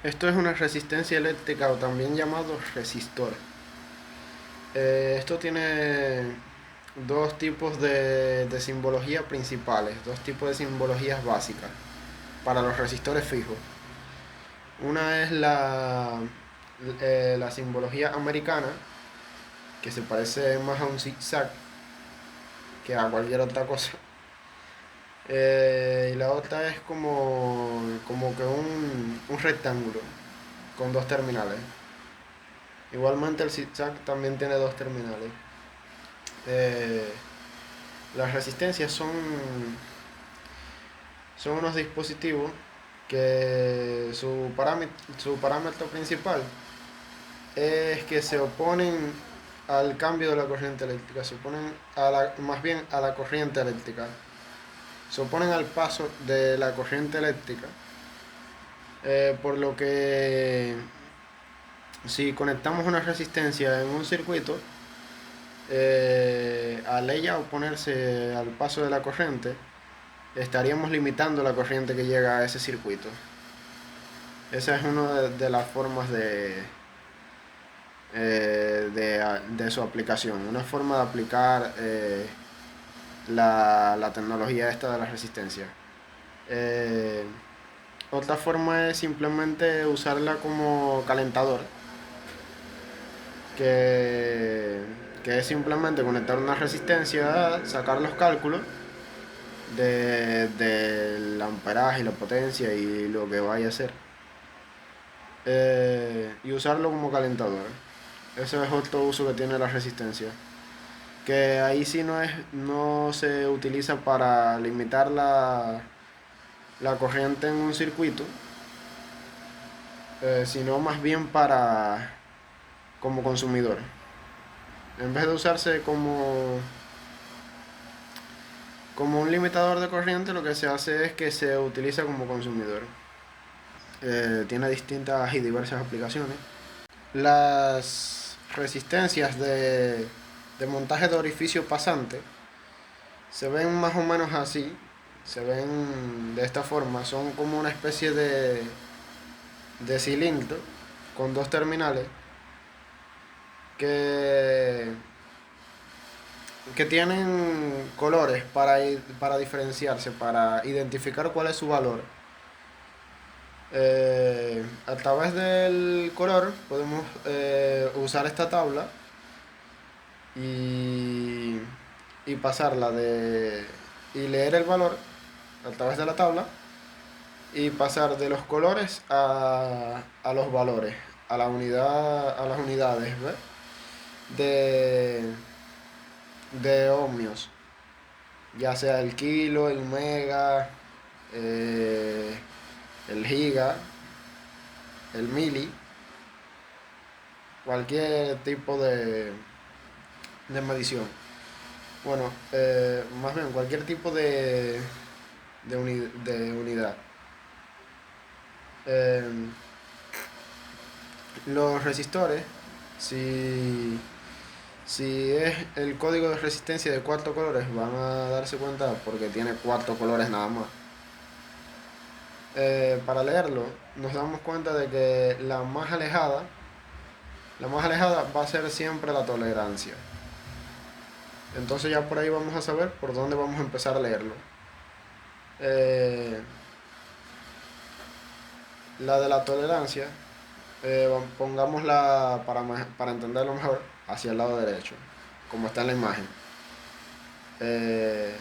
Esto es una resistencia eléctrica o también llamado resistor. Esto tiene dos tipos de simbología principales, dos tipos de simbologías básicas para los resistores fijos. Una es la simbología americana, que se parece más a un zigzag que a cualquier otra cosa. Y la otra es como que un rectángulo con dos terminales. Igualmente el zigzag también tiene dos terminales. Eh, las resistencias son unos dispositivos que su parámetro principal es que se oponen al cambio de la corriente eléctrica, se oponen más bien a la corriente eléctrica, se oponen al paso de la corriente eléctrica, por lo que si conectamos una resistencia en un circuito, al ella oponerse al paso de la corriente, estaríamos limitando la corriente que llega a ese circuito. Esa es una de las formas de su aplicación, una forma de aplicar la tecnología esta de la resistencia. Eh, Otra forma es simplemente usarla como calentador, que, que es simplemente conectar una resistencia, sacar los cálculos del amperaje y la potencia y lo que vaya a hacer, y usarlo como calentador. Ese es otro uso que tiene la resistencia, que ahí sí no se utiliza para limitar la corriente en un circuito, sino más bien para como consumidor. En vez de usarse como un limitador de corriente, lo que se hace es que se utiliza como consumidor. Tiene distintas y diversas aplicaciones. Las resistencias de montaje de orificio pasante se ven más o menos así, se ven de esta forma, son como una especie de cilindro con dos terminales que, que tienen colores para diferenciarse, para identificar cuál es su valor. A través del color podemos usar esta tabla y, y pasarla y leer el valor a través de la tabla y pasar de los colores a los valores, a las unidades, ¿ves? de, de ohmios, ya sea el kilo, el mega, eh, el giga, el mili, cualquier tipo de medición. Bueno, más bien cualquier tipo de unidad. Eh, los resistores, si, si es el código de resistencia de cuatro colores, van a darse cuenta porque tiene cuatro colores nada más. Para leerlo, nos damos cuenta de que la más alejada va a ser siempre la tolerancia. Entonces ya por ahí vamos a saber por dónde vamos a empezar a leerlo. Eh, la de la tolerancia, pongámosla para entenderlo mejor hacia el lado derecho, como está en la imagen. Eh,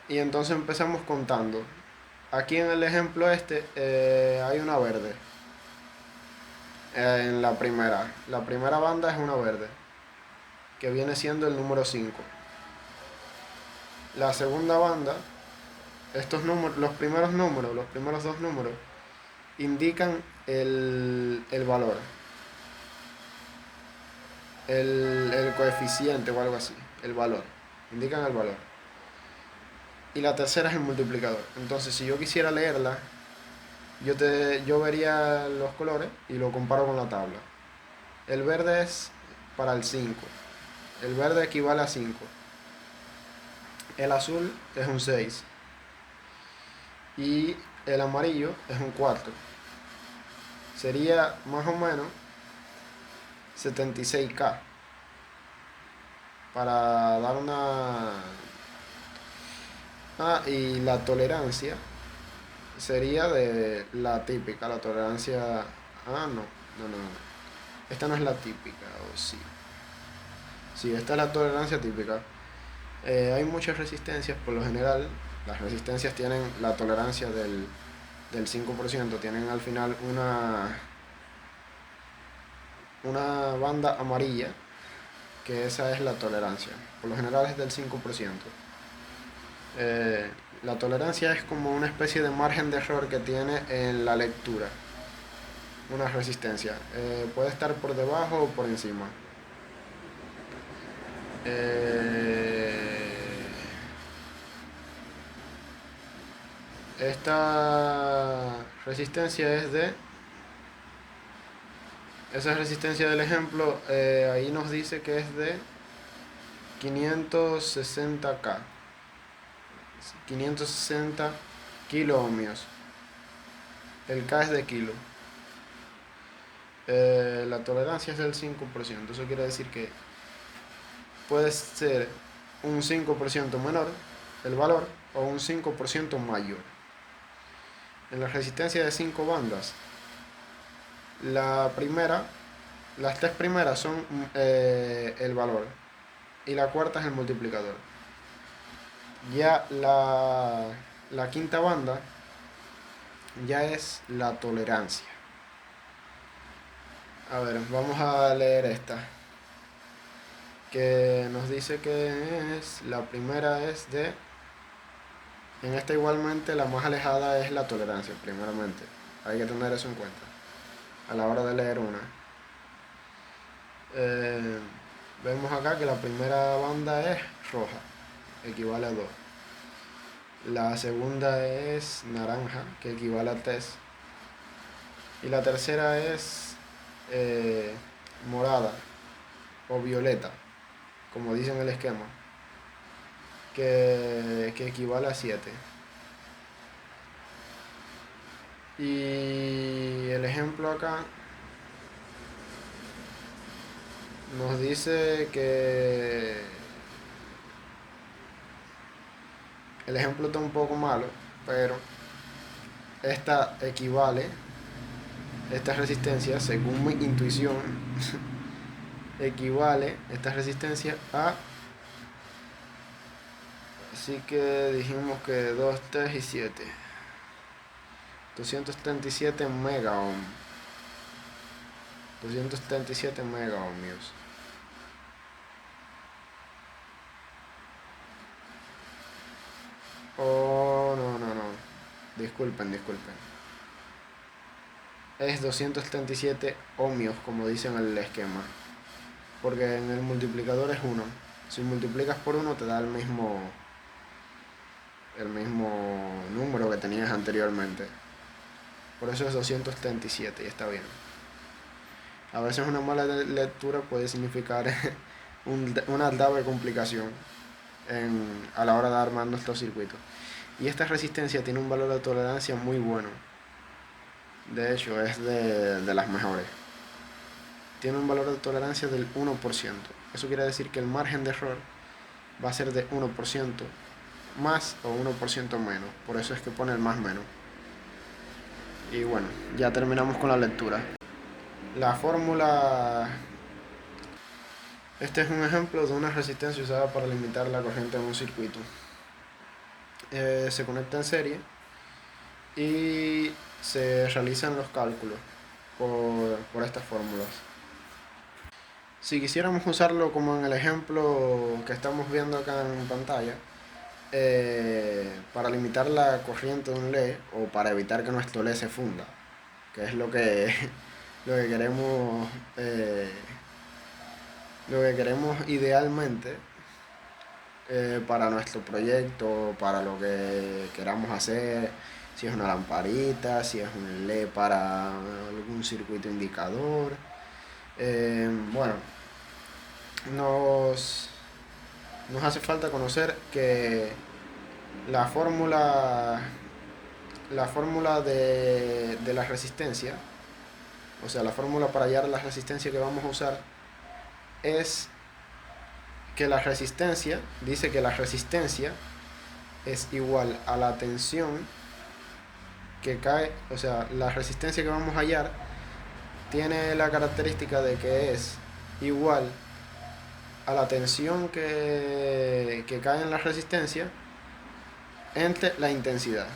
y entonces empezamos contando. Aquí en el ejemplo este hay una verde. En la primera banda es una verde, que viene siendo el número 5. La segunda banda, estos números, los primeros dos números, indican el valor, el coeficiente o algo así, el valor, indican el valor. Y la tercera es el multiplicador. Entonces, si yo quisiera leerla, yo vería los colores y lo comparo con la tabla. El verde es para el 5. El verde equivale a 5. El azul es un 6. Y el amarillo es un cuarto. Sería más o menos 76K. Para dar una... Ah, y la tolerancia sería de la típica, la tolerancia... Ah, no. Esta no es la típica, o sí. Sí, esta es la tolerancia típica. Hay muchas resistencias, por lo general. Las resistencias tienen la tolerancia del 5%, tienen al final una banda amarilla, que esa es la tolerancia. Por lo general es del 5%. Eh, la tolerancia es como una especie de margen de error que tiene en la lectura una resistencia. Puede estar por debajo o por encima. Eh, esta resistencia es de... Esa resistencia del ejemplo, ahí nos dice que es de 560K. 560 kilo ohmios. El K es de kilo. La tolerancia es del 5%. Eso quiere decir que puede ser un 5% menor el valor o un 5% mayor. En la resistencia de 5 bandas, las tres primeras son el valor y la cuarta es el multiplicador. Ya la quinta banda ya es la tolerancia. A ver, vamos a leer esta, que nos dice que la primera es de... En esta igualmente la más alejada es la tolerancia, primeramente. Hay que tener eso en cuenta a la hora de leer una. Eh, Vemos acá que la primera banda es roja, equivale a 2. La segunda es naranja, que equivale a 3. Y la tercera es morada o violeta, como dice en el esquema, que equivale a 7. Y el ejemplo acá nos dice que el ejemplo está un poco malo, pero esta equivale, esta resistencia, según mi intuición, equivale esta resistencia a... Así que dijimos que 2, 3 y 7. 277 mega ohm. 277 mega ohmios. Oh, no. Disculpen. Es 277 ohmios, como dicen en el esquema. Porque en el multiplicador es 1. Si multiplicas por 1 te da el mismo número que tenías anteriormente. Por eso es 277 y está bien. A veces una mala lectura puede significar una grave complicación a la hora de armar nuestro circuito. Y esta resistencia tiene un valor de tolerancia muy bueno. De hecho, es de las mejores. Tiene un valor de tolerancia del 1%. Eso quiere decir que el margen de error va a ser de 1% más o 1% menos. Por eso es que pone el más menos. Y bueno, ya terminamos con la lectura. La fórmula... Este es un ejemplo de una resistencia usada para limitar la corriente en un circuito. Se conecta en serie y se realizan los cálculos por estas fórmulas. Si quisiéramos usarlo como en el ejemplo que estamos viendo acá en pantalla, para limitar la corriente de un LED o para evitar que nuestro LED se funda, que es lo que, lo que queremos, idealmente para nuestro proyecto, para lo que queramos hacer, si es una lamparita, si es un LED para algún circuito indicador. Bueno, nos hace falta conocer que la fórmula la fórmula de la resistencia, o sea, la fórmula para hallar la resistencia que vamos a usar es que la resistencia, dice que la resistencia es igual a la tensión que cae, o sea, la resistencia que vamos a hallar tiene la característica de que es igual a la tensión que cae en la resistencia entre la intensidad.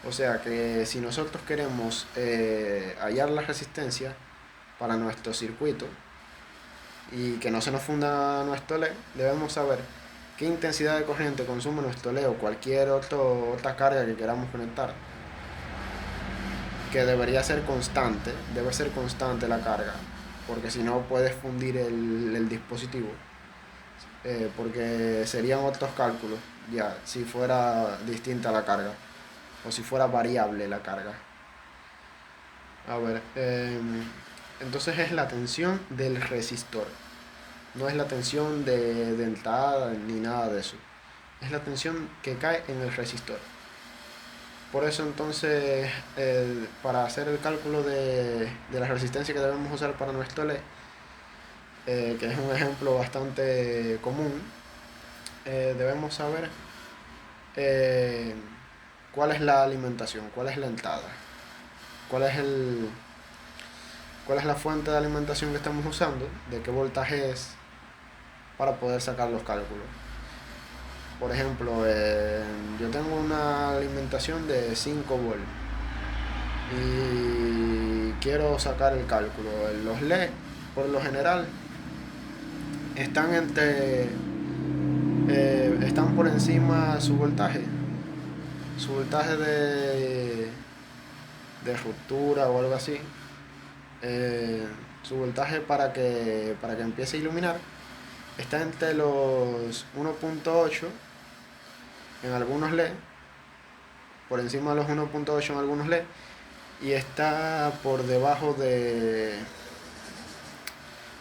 O sea que si nosotros queremos hallar la resistencia para nuestro circuito y que no se nos funda nuestro LED, debemos saber qué intensidad de corriente consume nuestro LED o cualquier otra carga que queramos conectar, que debería ser constante, debe ser constante la carga, porque si no puedes fundir el dispositivo, porque serían otros cálculos ya si fuera distinta la carga o si fuera variable la carga. A ver, entonces es la tensión del resistor, no es la tensión de entrada ni nada de eso, es la tensión que cae en el resistor. Por eso entonces, para hacer el cálculo de la resistencia que debemos usar para nuestro LED, que es un ejemplo bastante común, debemos saber eh, cuál es la alimentación, cuál es la entrada, cuál es cuál es la fuente de alimentación que estamos usando, de qué voltaje es, para poder sacar los cálculos. Por ejemplo, yo tengo una alimentación de 5 volts y quiero sacar el cálculo. Los LED, por lo general, están están por encima su voltaje de ruptura o algo así. Su voltaje para que empiece a iluminar está entre los 1.8 en algunos LED, por encima de los 1.8 en algunos LED, y está por debajo de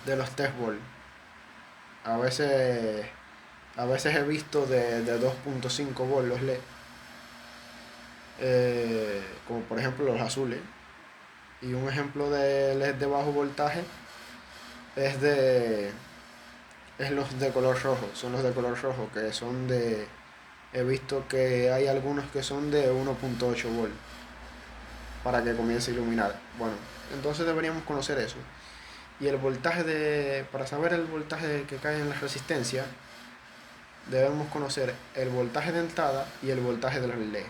los 3 volts. A veces, a veces he visto de 2.5 volts los LED, como por ejemplo los azules. Y un ejemplo de LED de bajo voltaje es es los de color rojo, son los de color rojo que son he visto que hay algunos que son de 1.8 volts para que comience a iluminar. Bueno, entonces deberíamos conocer eso. Y el voltaje para saber el voltaje que cae en la resistencia, debemos conocer el voltaje de entrada y el voltaje del LED.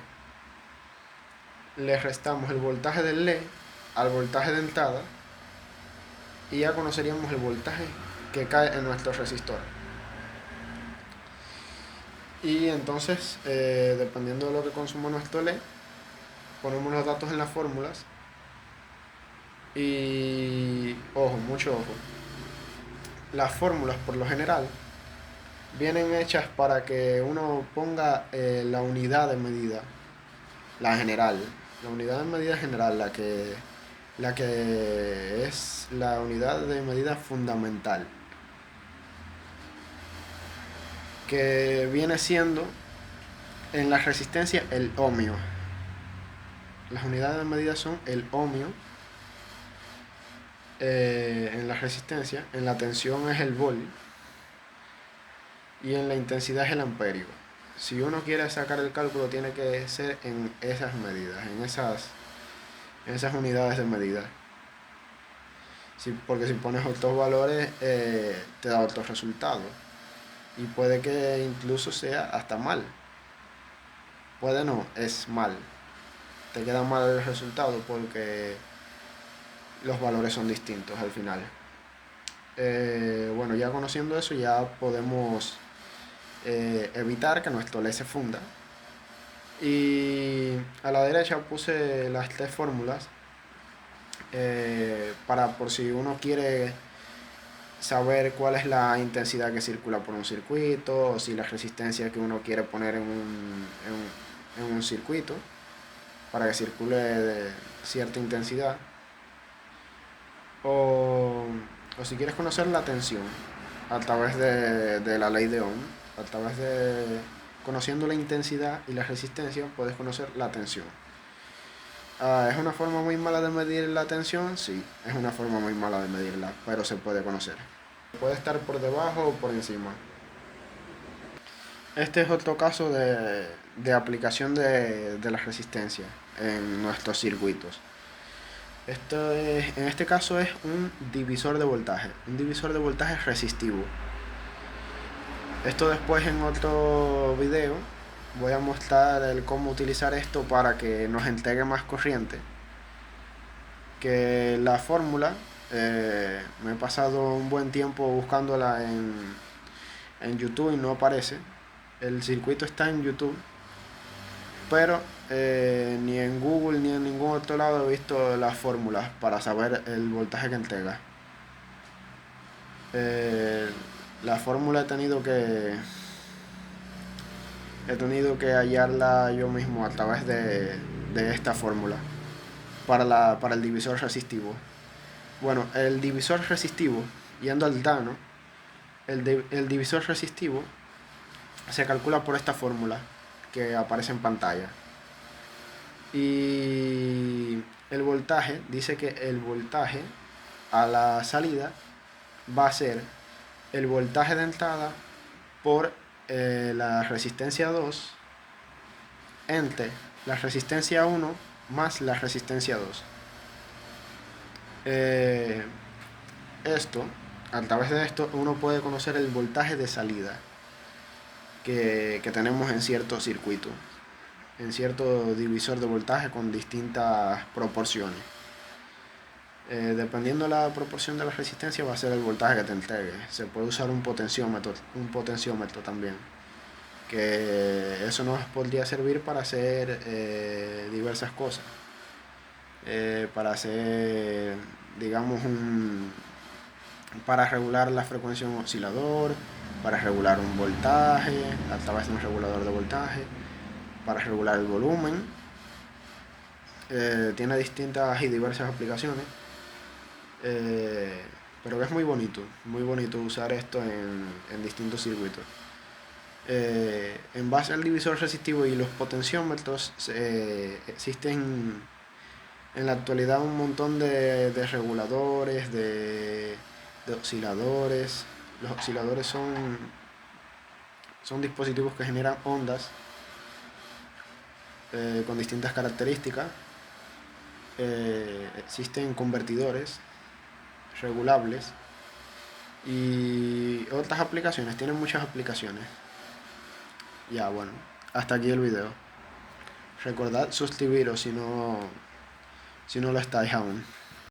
Le restamos el voltaje del LED al voltaje de entrada y ya conoceríamos el voltaje que cae en nuestro resistor. Y entonces, dependiendo de lo que consuma nuestro LED, ponemos los datos en las fórmulas. Y ojo, mucho ojo, las fórmulas por lo general vienen hechas para que uno ponga la unidad de medida, la general, la unidad de medida general, la que es la unidad de medida fundamental, que viene siendo en la resistencia el ohmio. Las unidades de medida son el ohmio, en la resistencia, en la tensión es el volt y en la intensidad es el amperio. Si uno quiere sacar el cálculo tiene que ser en esas medidas, en esas unidades de medida. Porque si pones otros valores te da otros resultados y puede que incluso sea hasta mal. Puede no, es mal. Te queda mal el resultado porque los valores son distintos al final. Bueno, ya conociendo eso ya podemos evitar que nuestro LED se funda. Y a la derecha puse las 3 fórmulas para por si uno quiere saber cuál es la intensidad que circula por un circuito o si la resistencia que uno quiere poner en un circuito para que circule de cierta intensidad, o si quieres conocer la tensión a través de la ley de Ohm, a través de conociendo la intensidad y la resistencia puedes conocer la tensión. ¿Es una forma muy mala de medir la tensión? Sí, es una forma muy mala de medirla, pero se puede conocer. Puede estar por debajo o por encima. Este es otro caso de aplicación de la resistencia en nuestros circuitos. En este caso es un divisor de voltaje resistivo. Esto después en otro video voy a mostrar cómo utilizar esto para que nos entregue más corriente. Que la fórmula, me he pasado un buen tiempo buscándola en YouTube y no aparece. El circuito está en YouTube, pero ni en Google ni en ningún otro lado he visto las fórmulas para saber el voltaje que entrega. Eh, la fórmula he tenido que hallarla yo mismo a través de esta fórmula para el divisor resistivo. Bueno, el divisor resistivo, yendo al grano, el divisor resistivo se calcula por esta fórmula que aparece en pantalla. Y el voltaje, dice que el voltaje a la salida va a ser el voltaje de entrada por la resistencia 2 entre la resistencia 1 más la resistencia 2. Esto, a través de esto, uno puede conocer el voltaje de salida que tenemos en cierto circuito, en cierto divisor de voltaje con distintas proporciones. Dependiendo de la proporción de la resistencia va a ser el voltaje que te entregue. Se puede usar un potenciómetro también, que eso nos podría servir para hacer diversas cosas. Para hacer, digamos, para regular la frecuencia de un oscilador, para regular un voltaje a través de un regulador de voltaje, para regular el volumen. Tiene distintas y diversas aplicaciones. Pero es muy bonito usar esto en distintos circuitos. En base al divisor resistivo y los potenciómetros, existen en la actualidad un montón de reguladores, de osciladores. Los osciladores son dispositivos que generan ondas con distintas características. Existen convertidores regulables y otras aplicaciones, tienen muchas aplicaciones. Ya, bueno, hasta aquí el video. Recordad suscribiros si no lo estáis aún.